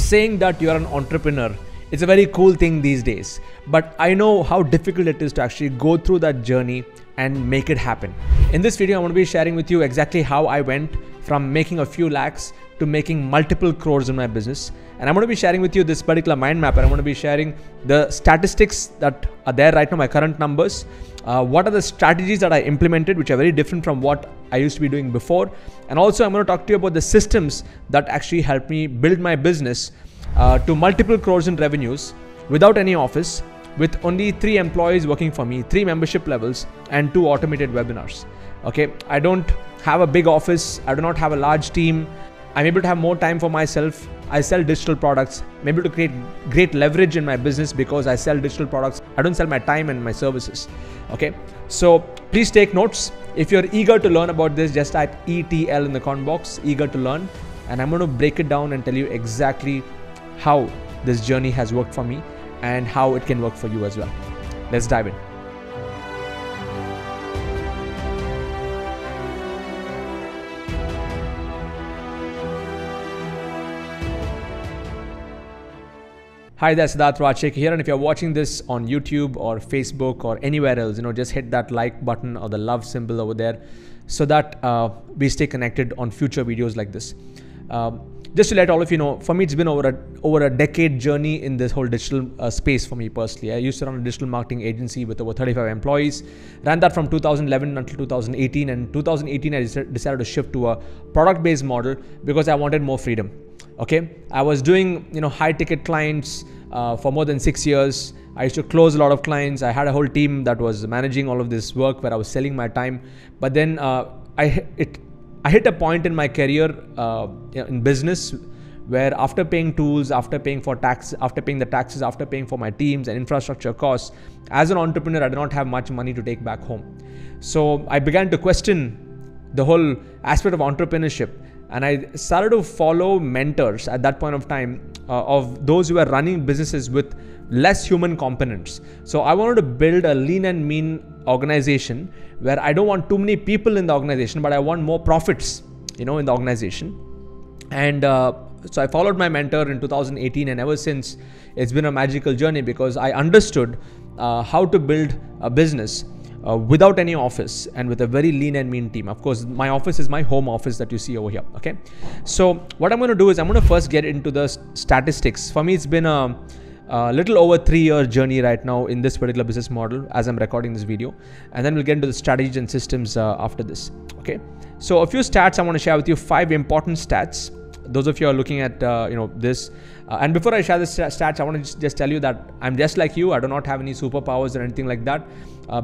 saying that you're an entrepreneur, it's a very cool thing these days, but I know how difficult it is to actually go through that journey and make it happen. In this video, I want to be sharing with you exactly how I went from making a few lakhs to making multiple crores in my business. And I'm going to be sharing with you this particular mind map, and I'm going to be sharing the statistics that are there right now, my current numbers. What are the strategies that I implemented, which are very different from what I used to be doing before. And also I'm going to talk to you about the systems that actually helped me build my business to multiple crores in revenues without any office, with only 3 employees working for me, 3 membership levels, and 2 automated webinars. Okay, I don't have a big office. I do not have a large team. I'm able to have more time for myself. I sell digital products. I'm able to create great leverage in my business because I sell digital products. I don't sell my time and my services. Okay, so please take notes. If you're eager to learn about this, just type ETL in the comment box, eager to learn. And I'm going to break it down and tell you exactly how this journey has worked for me and how it can work for you as well. Let's dive in. Hi there, Siddharth Rajsekar here, and if you're watching this on YouTube or Facebook or anywhere else, just hit that like button or the love symbol over there so that we stay connected on future videos like this. Just to let all of you know, for me it's been over a decade journey in this whole digital space for me personally. I used to run a digital marketing agency with over 35 employees, ran that from 2011 until 2018, and in 2018 I decided to shift to a product-based model because I wanted more freedom. Okay, I was doing high ticket clients for more than 6 years. I used to close a lot of clients. I had a whole team that was managing all of this work where I was selling my time. But then I hit a point in my career in business where after paying tools, after paying for tax, after paying the taxes, after paying for my teams and infrastructure costs, as an entrepreneur, I did not have much money to take back home. So I began to question the whole aspect of entrepreneurship. And I started to follow mentors at that point of time of those who were running businesses with less human components. So I wanted to build a lean and mean organization where I don't want too many people in the organization, but I want more profits, in the organization. And so I followed my mentor in 2018, and ever since it's been a magical journey because I understood how to build a business without any office and with a very lean and mean team. Of course, my office is my home office that you see over here. Okay, so what I'm going to do is I'm going to first get into the statistics. For me, it's been a little over 3-year journey right now in this particular business model as I'm recording this video, and then we'll get into the strategies and systems after this. Okay, so a few stats I want to share with you, 5 important stats. Those of you who are looking at this, and before I share the stats, I want to just tell you that I'm just like you. I do not have any superpowers or anything like that.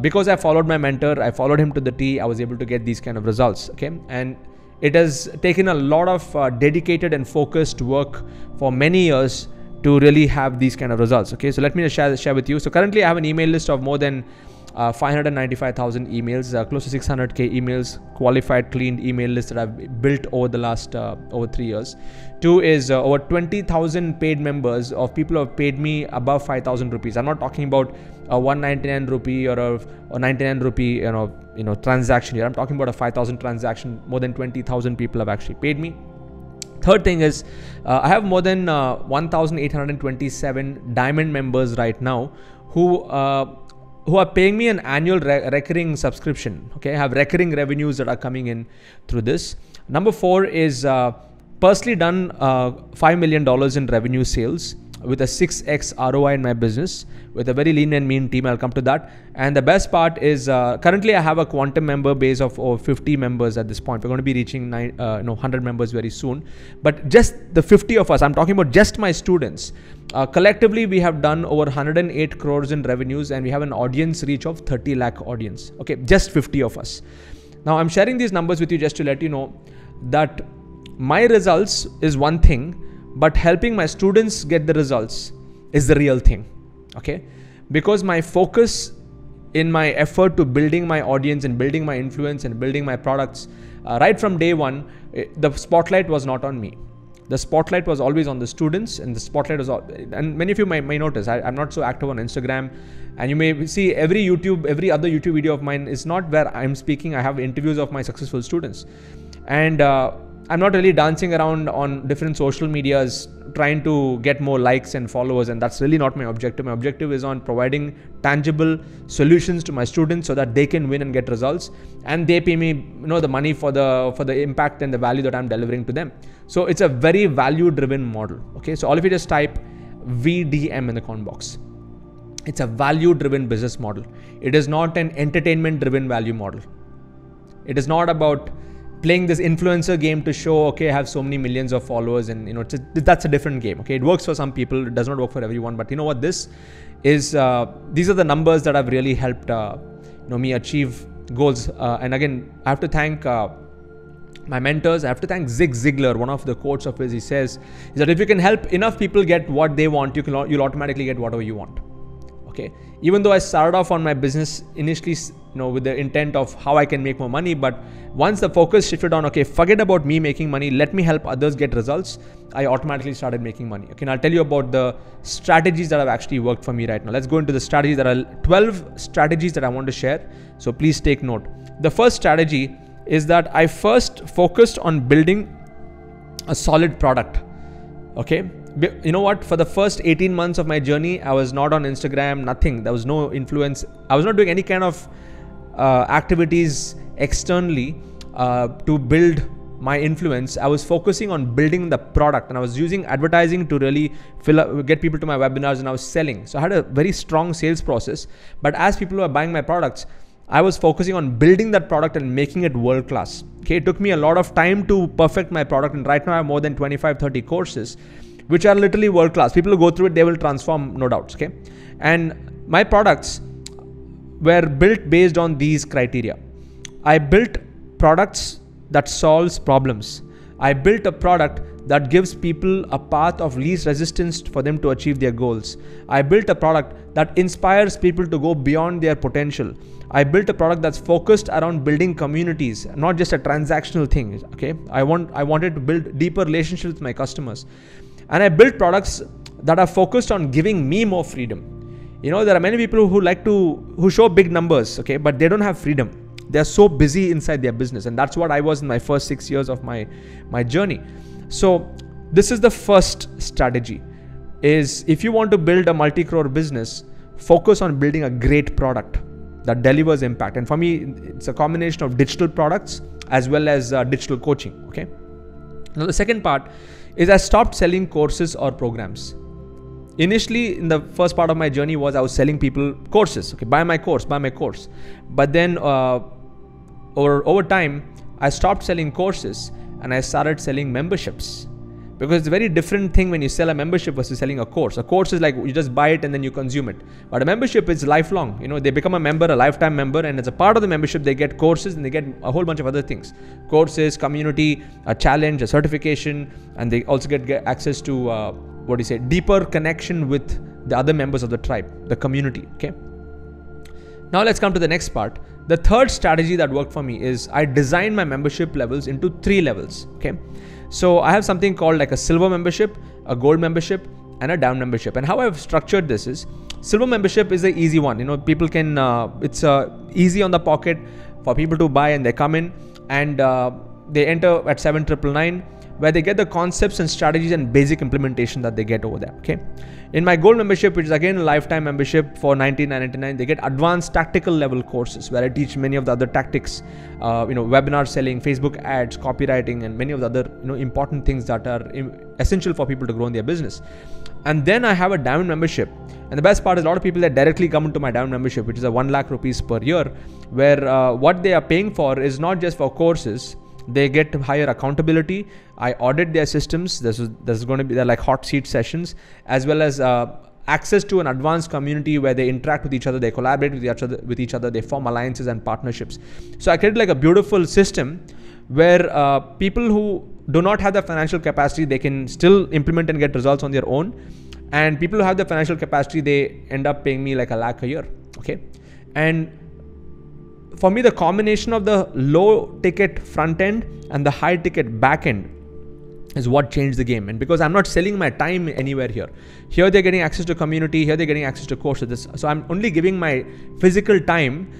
Because I followed my mentor, I followed him to the T, I was able to get these kind of results. Okay, and it has taken a lot of dedicated and focused work for many years to really have these kind of results. Okay, so let me share with you. So currently I have an email list of more than 595,000 emails, close to 600k emails, qualified, cleaned email list that I've built over the last over 3 years. 2 is over 20,000 paid members of people who have paid me above 5,000 rupees. I'm not talking about a 199 rupee or a 99 rupee transaction here. I'm talking about a 5,000 transaction. More than 20,000 people have actually paid me. Third thing is I have more than 1,827 diamond members right now who are paying me an annual recurring subscription. Okay, I have recurring revenues that are coming in through this. Number 4 is personally done $5 million in revenue sales with a 6x ROI in my business with a very lean and mean team. I'll come to that. And the best part is currently I have a quantum member base of over 50 members at this point. We're going to be reaching 100 members very soon. But just the 50 of us, I'm talking about just my students. Collectively, we have done over 108 crores in revenues, and we have an audience reach of 30 lakh audience. Okay, just 50 of us. Now, I'm sharing these numbers with you just to let you know that my results is one thing, but helping my students get the results is the real thing. Okay, because my focus in my effort to building my audience and building my influence and building my products right from day one, the spotlight was not on me. The spotlight was always on the students, and the spotlight was and many of you may notice I'm not so active on Instagram, and you may see every other YouTube video of mine is not where I'm speaking. I have interviews of my successful students, and I'm not really dancing around on different social medias trying to get more likes and followers, and that's really not my objective. My objective is on providing tangible solutions to my students so that they can win and get results, and they pay me the money for the impact and the value that I'm delivering to them. So it's a very value driven model. Okay, so all of you just type VDM in the comment box. It's a value driven business model. It is not an entertainment driven value model. It is not about playing this influencer game to show, okay, I have so many millions of followers, and that's a different game. Okay, it works for some people, it does not work for everyone. But you know what, this is these are the numbers that have really helped me achieve goals. And again, I have to thank my mentors. I have to thank Zig Ziglar. One of the quotes of his, he says, is that if you can help enough people get what they want, you'll automatically get whatever you want. Okay, even though I started off on my business initially, with the intent of how I can make more money, but once the focus shifted on, okay, forget about me making money, let me help others get results, I automatically started making money. Okay, and I'll tell you about the strategies that have actually worked for me right now. Let's go into the strategies. There are 12 strategies that I want to share, so please take note. The first strategy is that I first focused on building a solid product. Okay, you know what, for the first 18 months of my journey, I was not on Instagram, nothing. There was no influence. I was not doing any kind of activities externally to build my influence. I was focusing on building the product, and I was using advertising to really get people to my webinars, and I was selling. So I had a very strong sales process. But as people were buying my products, I was focusing on building that product and making it world class. Okay, it took me a lot of time to perfect my product, and right now I have more than 25-30 courses which are literally world class. People who go through it, they will transform, no doubts. Okay, and my products were built based on these criteria. I built products that solves problems. I built a product that gives people a path of least resistance for them to achieve their goals. I built a product that inspires people to go beyond their potential. I built a product that's focused around building communities, not just a transactional thing. Okay, I wanted to build deeper relationships with my customers. And I built products that are focused on giving me more freedom. There are many people who show big numbers, okay, but they don't have freedom. They're so busy inside their business, and that's what I was in my first 6 years of my journey. So this is the first strategy, is if you want to build a multi-crore business, focus on building a great product that delivers impact. And for me, it's a combination of digital products as well as digital coaching. Okay. Now the second part is I stopped selling courses or programs. Initially, in the first part of my journey was I was selling people courses. Okay, buy my course. But then over time, I stopped selling courses and I started selling memberships. Because it's a very different thing when you sell a membership versus selling a course. A course is like you just buy it and then you consume it. But a membership is lifelong. They become a member, a lifetime member, and as a part of the membership, they get courses and they get a whole bunch of other things. Courses, community, a challenge, a certification, and they also get access to deeper connection with the other members of the tribe, the community. Okay. Now let's come to the next part. The third strategy that worked for me is I designed my membership levels into 3 levels. Okay. So I have something called like a silver membership, a gold membership, and a diamond membership. And how I've structured this is, silver membership is the easy one. People can, it's easy on the pocket for people to buy, and they come in and they enter at 7,999, where they get the concepts and strategies and basic implementation that they get over there. Okay. In my gold membership, which is again a lifetime membership for $99.99, they get advanced tactical level courses where I teach many of the other tactics, webinar selling, Facebook ads, copywriting, and many of the other important things that are essential for people to grow in their business. And then I have a diamond membership, and the best part is a lot of people that directly come into my diamond membership, which is a 1 lakh rupees per year, where what they are paying for is not just for courses. They get higher accountability. I audit their systems. This is going to be like hot seat sessions, as well as access to an advanced community where they interact with each other, they collaborate with each other, they form alliances and partnerships. So I created like a beautiful system where people who do not have the financial capacity, they can still implement and get results on their own. And people who have the financial capacity, they end up paying me like 1 lakh a year. Okay. And for me, the combination of the low ticket front end and the high ticket back end is what changed the game. And because I'm not selling my time anywhere here. Here they're getting access to community, here they're getting access to courses. So I'm only giving my physical time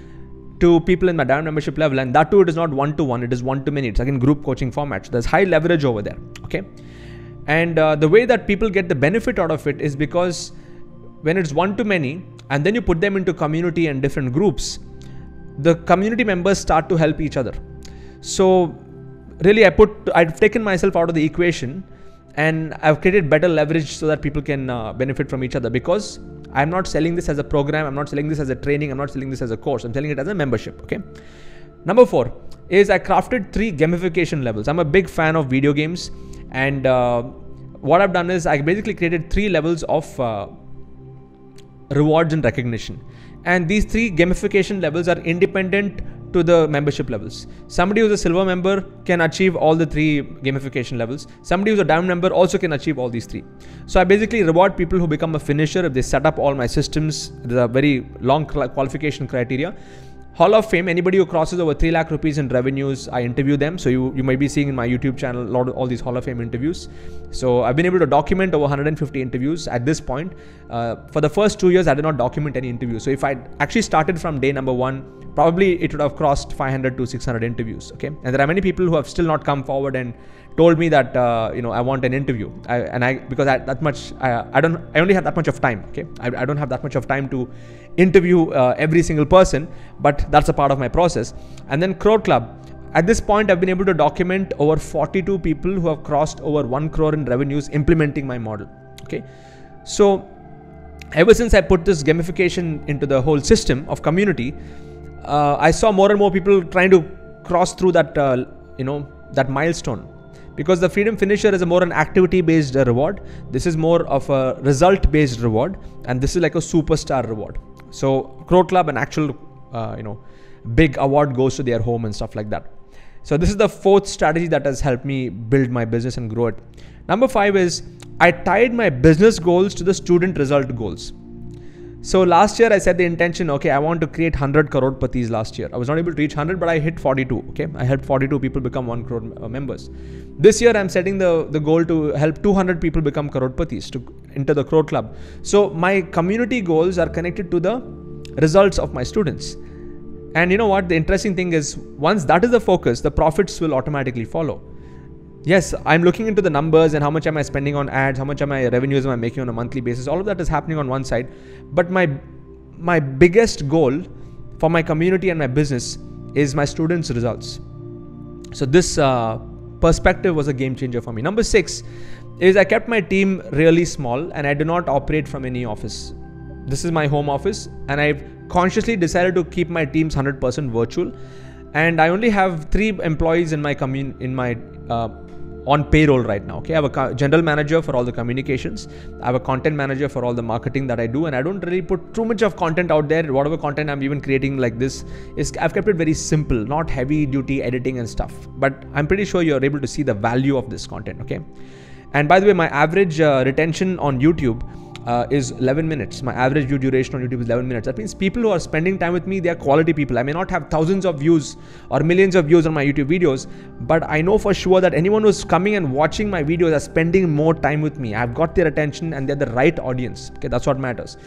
to people in my diamond membership level, and that too, it is not one-to-one, it is one-to-many. It's again group coaching format. So there's high leverage over there, okay? And the way that people get the benefit out of it is because when it's one-to-many, and then you put them into community and different groups, the community members start to help each other. So really, I've taken myself out of the equation, and I've created better leverage so that people can benefit from each other, because I'm not selling this as a program, I'm not selling this as a training, I'm not selling this as a course, I'm selling it as a membership, okay? Number 4 is I crafted 3 gamification levels. I'm a big fan of video games, and what I've done is I basically created 3 levels of rewards and recognition. And these 3 gamification levels are independent to the membership levels. Somebody who's a silver member can achieve all the 3 gamification levels. Somebody who's a diamond member also can achieve all these 3. So I basically reward people who become a finisher if they set up all my systems. There's a very long qualification criteria. Hall of Fame, anybody who crosses over 3 lakh rupees in revenues, I interview them. So you might be seeing in my YouTube channel a lot of all these Hall of Fame interviews. So I've been able to document over 150 interviews at this point. For the first 2 years, I did not document any interviews. So if I actually started from day number 1, probably it would have crossed 500 to 600 interviews. Okay, and there are many people who have still not come forward and told me that I want an interview. Because I only have that much of time. Okay, I don't have that much of time to interview every single person, but that's a part of my process. And then Crore Club. At this point, I've been able to document over 42 people who have crossed over 1 crore in revenues implementing my model. Okay, so ever since I put this gamification into the whole system of community, I saw more and more people trying to cross through that that milestone, because the Freedom Finisher is a more an activity-based reward. This is more of a result-based reward, and this is like a superstar reward. So Crore Club, an actual big award goes to their home and stuff like that. So this is the 4th strategy that has helped me build my business and grow it. Number 5 is I tied my business goals to the student result goals. So last year I set the intention, okay, I want to create 100 crore-patis last year. I was not able to reach 100, but I hit 42. Okay, I helped 42 people become 1 crore members. This year I'm setting the goal to help 200 people become crore-patis to enter the Crore Club. So my community goals are connected to the results of my students. And you know what? The interesting thing is, once that is the focus, the profits will automatically follow. Yes, I'm looking into the numbers and how much am I spending on ads, how much am I revenues am I making on a monthly basis. All of that is happening on one side. But my biggest goal for my community and my business is my students' results. So this perspective was a game changer for me. Number 6 is I kept my team really small, and I do not operate from any office. This is my home office, and I've consciously decided to keep my teams 100% virtual. And I only have 3 employees in my on payroll right now. Okay, I have a general manager for all the communications. I have a content manager for all the marketing that I do, and I don't really put too much of content out there. Whatever content I'm even creating like this I've kept it very simple, not heavy duty editing and stuff. But I'm pretty sure you're able to see the value of this content. Okay, and by the way, my average retention on YouTube is 11 minutes. My average view duration on YouTube is 11 minutes. That means people who are spending time with me, they are quality people. I may not have thousands of views or millions of views on my YouTube videos, but I know for sure that anyone who's coming and watching my videos are spending more time with me. I've got their attention and they're the right audience. Okay, that's what matters.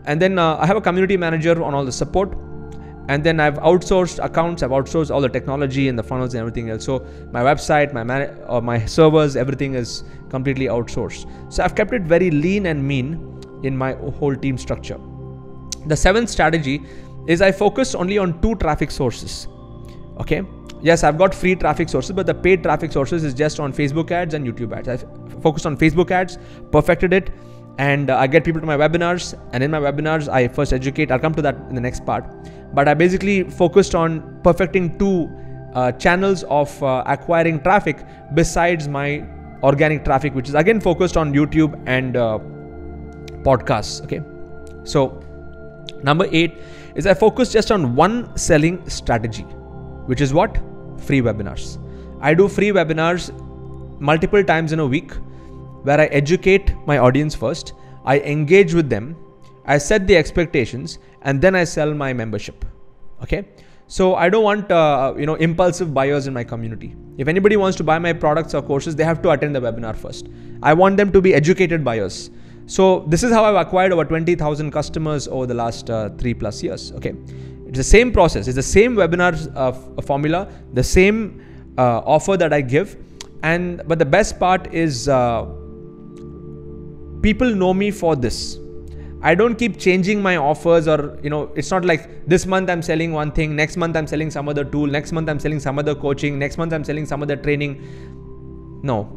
And then I have a community manager on all the support. And then I've outsourced accounts, I've outsourced all the technology and the funnels and everything else. So my website, my servers, everything is completely outsourced. So I've kept it very lean and mean in my whole team structure. The 7th strategy is I focus only on 2 traffic sources. Okay. Yes, I've got free traffic sources, but the paid traffic sources is just on Facebook ads and YouTube ads. I focused on Facebook ads, perfected it, and I get people to my webinars. And in my webinars, I first educate. I'll come to that in the next part. But I basically focused on perfecting 2 channels of acquiring traffic besides my organic traffic, which is again focused on YouTube and podcasts. Okay. So number 8 is I focus just on 1 selling strategy, which is what? Free webinars. I do free webinars multiple times in a week where I educate my audience first. I engage with them. I set the expectations, and then I sell my membership. Okay. So I don't want, impulsive buyers in my community. If anybody wants to buy my products or courses, they have to attend the webinar first. I want them to be educated buyers. So this is how I've acquired over 20,000 customers over the last 3+ years. Okay. It's the same process. It's the same webinar formula, the same offer that I give. But the best part is people know me for this. I don't keep changing my offers, or it's not like this month I'm selling one thing, next month I'm selling some other tool, next month I'm selling some other coaching, next month I'm selling some other training. No,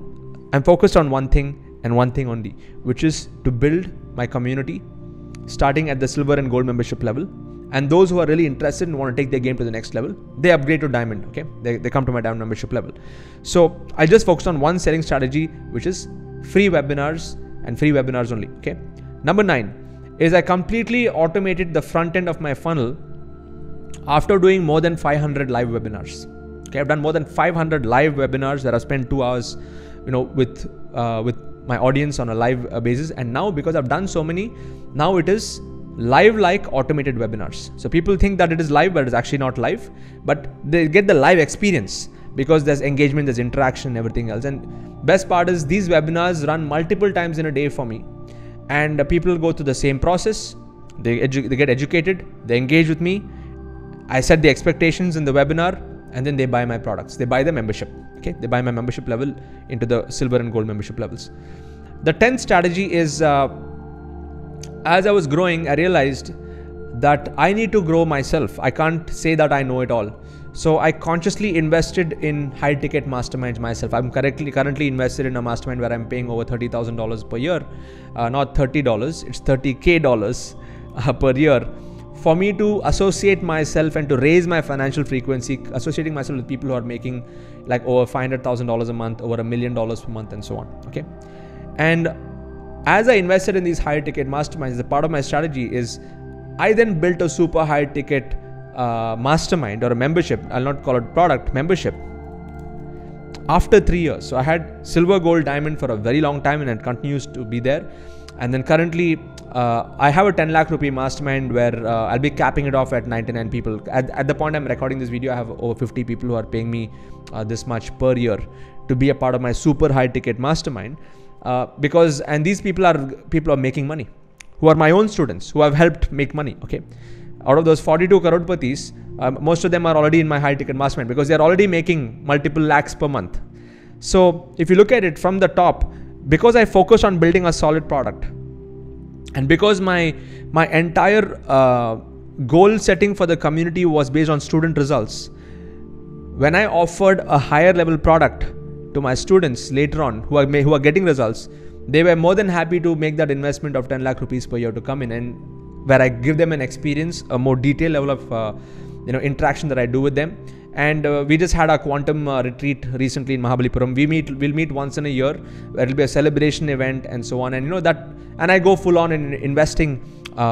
I'm focused on one thing and one thing only, which is to build my community, starting at the silver and gold membership level. And those who are really interested and want to take their game to the next level, they upgrade to diamond. Okay, they come to my diamond membership level. So I just focused on one selling strategy, which is free webinars and free webinars only. Okay. Number 9 is I completely automated the front end of my funnel after doing more than 500 live webinars. Okay, I've done more than 500 live webinars that I've spent 2 hours, with my audience on a live basis. And now, because I've done so many, now it is live like automated webinars. So people think that it is live, but it's actually not live, but they get the live experience because there's engagement, there's interaction and everything else. And best part is these webinars run multiple times in a day for me. And people go through the same process. They get educated, they engage with me. I set the expectations in the webinar, and then they buy my products. They buy the membership. Okay, they buy my membership level into the silver and gold membership levels. The 10th strategy is, as I was growing, I realized that I need to grow myself. I can't say that I know it all. So I consciously invested in high ticket masterminds myself. I'm currently invested in a mastermind where I'm paying over $30,000 per year. Not $30, it's $30K per year. For me to associate myself and to raise my financial frequency, associating myself with people who are making like over $500,000 a month, over $1 million per month, and so on. Okay. And as I invested in these high ticket masterminds, the part of my strategy is I then built a super high ticket mastermind or a membership. I'll not call it product, membership, after 3 years. So I had silver, gold, diamond for a very long time, and it continues to be there. And then currently I have a 10 lakh rupee mastermind where I'll be capping it off at 99 people. At the point I'm recording this video, I have over 50 people who are paying me this much per year to be a part of my super high ticket mastermind. And these people are making money, who are my own students, who have helped make money. Okay. Out of those 42 crorepati's, most of them are already in my high ticket mastermind because they're already making multiple lakhs per month. So if you look at it from the top, because I focused on building a solid product, and because my entire goal setting for the community was based on student results, when I offered a higher level product to my students later on who are getting results, they were more than happy to make that investment of 10 lakh rupees per year to come in, and where I give them an experience, a more detailed level of interaction that I do with them. And we just had a quantum retreat recently in Mahabalipuram. We'll meet once in a year. It'll be a celebration event and so on. And and I go full on in investing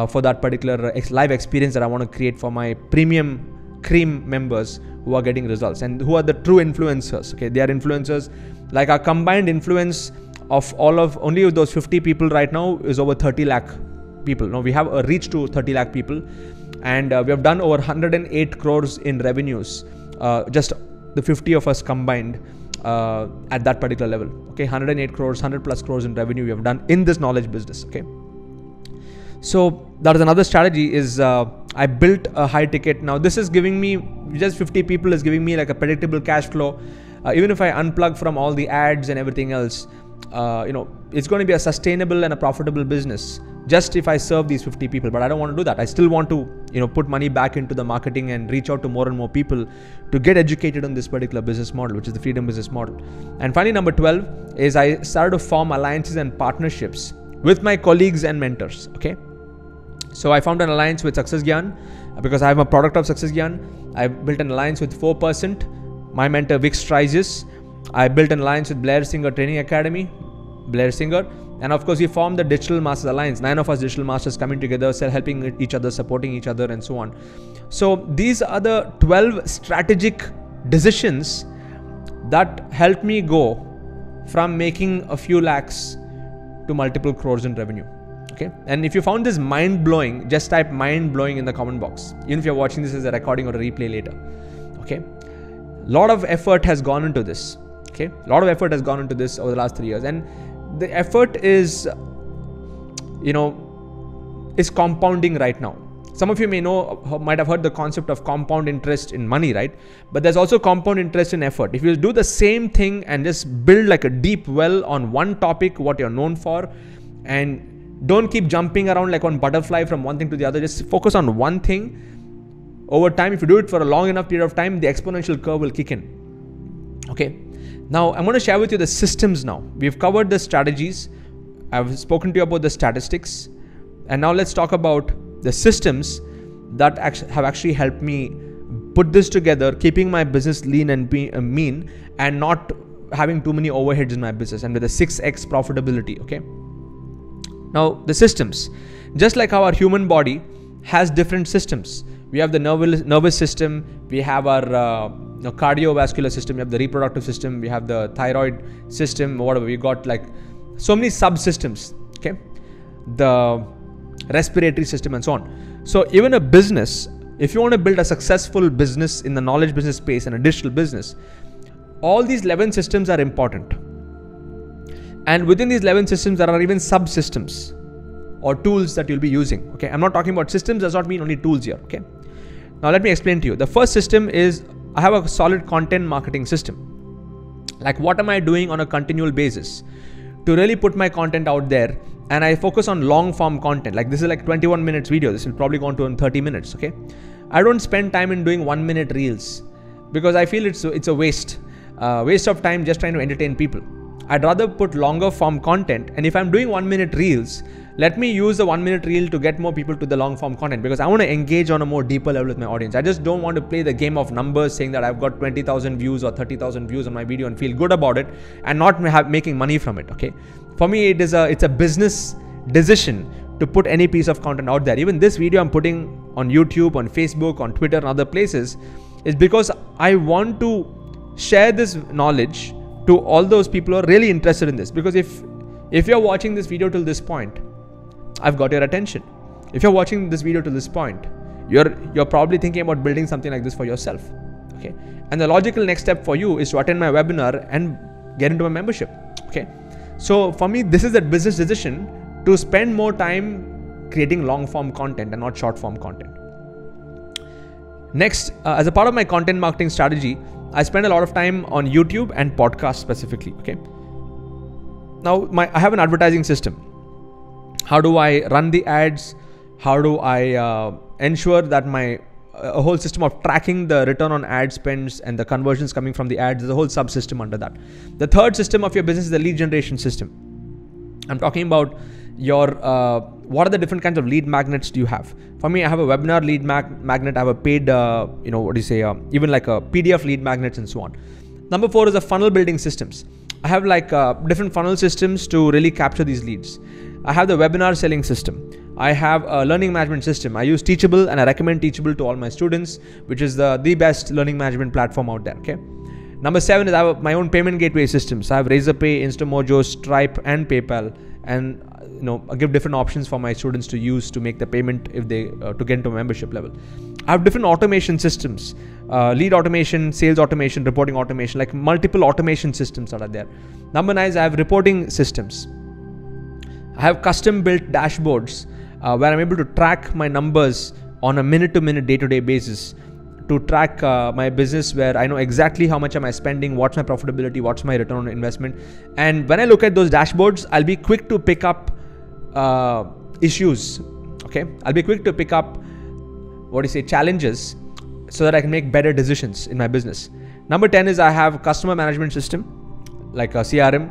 for that particular live experience that I want to create for my premium cream members who are getting results and who are the true influencers. Okay, they are influencers. Like our combined influence of only of those 50 people right now is over 30 lakh people. Now we have a reach to 30 lakh people, and we have done over 108 crores in revenues. Just the 50 of us combined at that particular level. Okay, 108 crores, 100 plus crores in revenue we have done in this knowledge business. Okay, so that is another strategy. Is I built a high ticket. Now this is giving me, just 50 people is giving me like a predictable cash flow. Even if I unplug from all the ads and everything else, it's going to be a sustainable and a profitable business just if I serve these 50 people. But I don't want to do that. I still want to, put money back into the marketing and reach out to more and more people to get educated on this particular business model, which is the freedom business model. And finally, number 12 is I started to form alliances and partnerships with my colleagues and mentors. Okay. So I found an alliance with Success Gyan because I am a product of Success Gyan. I built an alliance with 4%, my mentor Vic Striges. I built an alliance with Blair Singer Training Academy, Blair Singer. And of course, we formed the Digital Masters Alliance, 9 of us digital masters coming together, helping each other, supporting each other, and so on. So these are the 12 strategic decisions that helped me go from making a few lakhs to multiple crores in revenue. Okay. And if you found this mind blowing, just type mind blowing in the comment box, even if you're watching this as a recording or a replay later. Okay. A lot of effort has gone into this. Okay. A lot of effort has gone into this over the last 3 years. And the effort is, is compounding right now. Some of you might have heard the concept of compound interest in money, right? But there's also compound interest in effort. If you do the same thing and just build like a deep well on one topic, what you're known for, and don't keep jumping around like on butterfly from one thing to the other, just focus on one thing. Over time, if you do it for a long enough period of time, the exponential curve will kick in. Okay. Now, I'm going to share with you the systems now. We've covered the strategies. I've spoken to you about the statistics. And now let's talk about the systems that have actually helped me put this together, keeping my business lean and mean, and not having too many overheads in my business, and with a 6x profitability. Okay. Now, the systems, just like how our human body has different systems. We have the nervous system, we have our cardiovascular system, we have the reproductive system, we have the thyroid system, whatever. We got like so many subsystems. Okay. The respiratory system and so on. So even a business, if you want to build a successful business in the knowledge business space and a digital business, all these 11 systems are important. And within these 11 systems, there are even subsystems or tools that you'll be using. Okay. I'm not talking about systems, does not mean only tools here. Okay. Now let me explain to you. The first system is I have a solid content marketing system. Like, what am I doing on a continual basis to really put my content out there? And I focus on long form content. Like, this is like 21 minutes video. This will probably go on to 30 minutes. Okay. I don't spend time in doing 1 minute reels because I feel it's a waste of time just trying to entertain people. I'd rather put longer form content. And if I'm doing 1 minute reels, let me use the 1 minute reel to get more people to the long form content, because I want to engage on a more deeper level with my audience. I just don't want to play the game of numbers, saying that I've got 20,000 views or 30,000 views on my video and feel good about it and not making money from it. Okay. For me, it's a business decision to put any piece of content out there. Even this video I'm putting on YouTube, on Facebook, on Twitter and other places is because I want to share this knowledge to all those people who are really interested in this. Because if you're watching this video till this point, I've got your attention. If you're watching this video to this point, you're probably thinking about building something like this for yourself. Okay. And the logical next step for you is to attend my webinar and get into my membership. Okay. So for me, this is a business decision to spend more time creating long form content and not short form content. Next, as a part of my content marketing strategy, I spend a lot of time on YouTube and podcasts specifically. Okay. Now I have an advertising system. How do I run the ads? How do I ensure that a whole system of tracking the return on ad spends and the conversions coming from the ads? There's a whole subsystem under that. The third system of your business is the lead generation system. I'm talking about your what are the different kinds of lead magnets do you have? For me, I have a webinar lead magnet. I have a paid, even like a PDF lead magnets and so on. Number 4 is the funnel building systems. I have like different funnel systems to really capture these leads. I have the webinar selling system. I have a learning management system. I use Teachable and I recommend Teachable to all my students, which is the best learning management platform out there. Okay. Number 7 is I have my own payment gateway systems. I have Razorpay, Instamojo, Stripe, and PayPal, and I give different options for my students to use to make the payment if they to get into a membership level. I have different automation systems, lead automation, sales automation, reporting automation, like multiple automation systems that are there. Number 9 is I have reporting systems. I have custom built dashboards where I'm able to track my numbers on a minute-to-minute, day-to-day basis, to track my business, where I know exactly how much am I spending, what's my profitability, what's my return on investment. And when I look at those dashboards, I'll be quick to pick up issues. Okay, I'll be quick to pick up challenges, so that I can make better decisions in my business. Number 10 is I have a customer management system, like a CRM.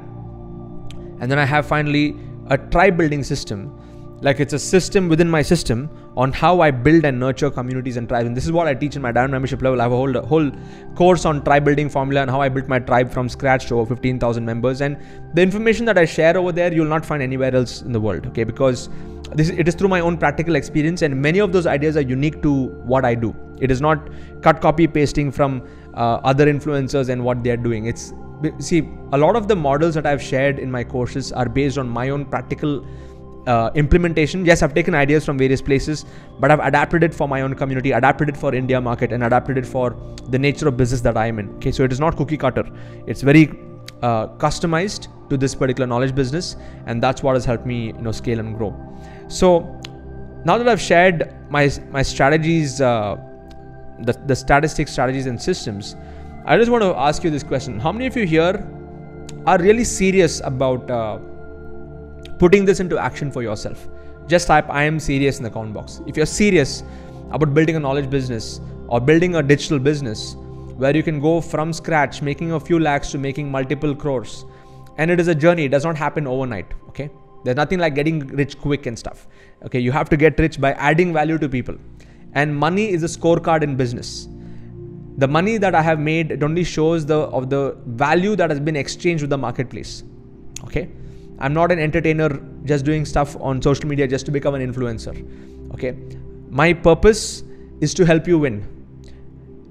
And then I have finally a tribe building system. Like, it's a system within my system on how I build and nurture communities and tribes. And this is what I teach in my Diamond membership level. I have a whole course on tribe building formula and how I built my tribe from scratch to over 15,000 members. And the information that I share over there, you'll not find anywhere else in the world. Okay, because it is through my own practical experience, and many of those ideas are unique to what I do. It is not cut, copy, pasting from other influencers and what they are doing. A lot of the models that I've shared in my courses are based on my own practical implementation. Yes, I've taken ideas from various places, but I've adapted it for my own community, adapted it for India market, and adapted it for the nature of business that I am in. Okay, so it is not cookie cutter. It's very customized to this particular knowledge business, and that's what has helped me, scale and grow. So Now that I've shared my strategies, the statistics, strategies and systems, I just want to ask you this question. How many of you here are really serious about putting this into action for yourself? Just type I am serious in the comment box. If you're serious about building a knowledge business or building a digital business where you can go from scratch, making a few lakhs to making multiple crores, and it is a journey, it does not happen overnight, okay? There's nothing like getting rich quick and stuff. Okay, you have to get rich by adding value to people. And money is a scorecard in business. The money that I have made, it only shows the value that has been exchanged with the marketplace. Okay, I'm not an entertainer just doing stuff on social media just to become an influencer. Okay, my purpose is to help you win.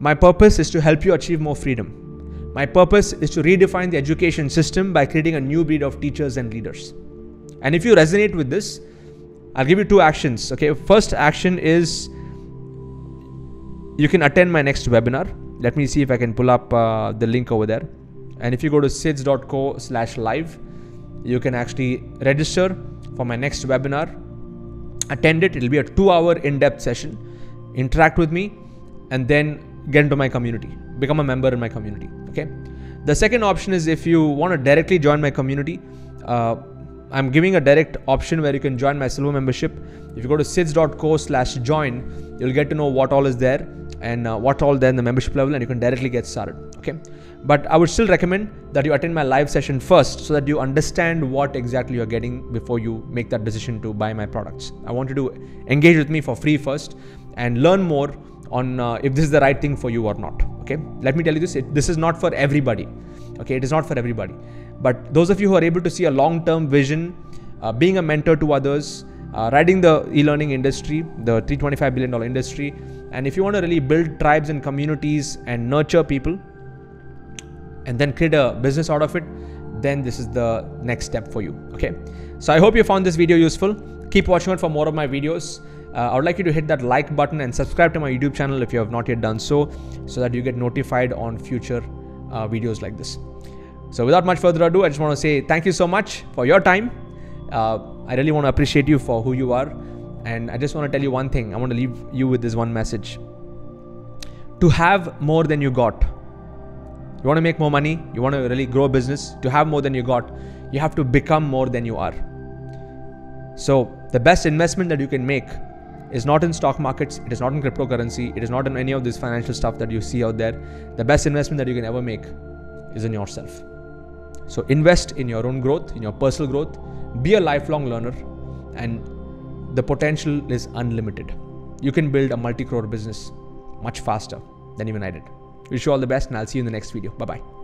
My purpose is to help you achieve more freedom. My purpose is to redefine the education system by creating a new breed of teachers and leaders. And if you resonate with this, I'll give you 2 actions. Okay, first action is you can attend my next webinar. Let me see if I can pull up the link over there. And if you go to sidz.co/live, you can actually register for my next webinar. Attend it. It'll be a 2-hour in-depth session. Interact with me and then get into my community. Become a member in my community. Okay. The second option is if you want to directly join my community, I'm giving a direct option where you can join my silver membership. If you go to sidz.co/join, you'll get to know what all is there and what all there in the membership level, and you can directly get started. Okay. But I would still recommend that you attend my live session first so that you understand what exactly you're getting before you make that decision to buy my products. I want you to engage with me for free first and learn more on if this is the right thing for you or not. Okay. Let me tell you this, this is not for everybody. Okay. It is not for everybody. But those of you who are able to see a long-term vision, being a mentor to others, riding the e-learning industry, the $325 billion industry, and if you want to really build tribes and communities and nurture people and then create a business out of it, then this is the next step for you. Okay. So I hope you found this video useful. Keep watching out for more of my videos. I would like you to hit that like button and subscribe to my YouTube channel if you have not yet done so that you get notified on future videos like this. So without much further ado, I just want to say thank you so much for your time. I really want to appreciate you for who you are. And I just want to tell you one thing. I want to leave you with this one message. To have more than you got, you want to make more money, you want to really grow a business, to have more than you got, you have to become more than you are. So the best investment that you can make is not in stock markets, it is not in cryptocurrency, it is not in any of this financial stuff that you see out there. The best investment that you can ever make is in yourself. So invest in your own growth, in your personal growth, be a lifelong learner, and the potential is unlimited. You can build a multi-crore business much faster than even I did. Wish you all the best, and I'll see you in the next video. Bye-bye.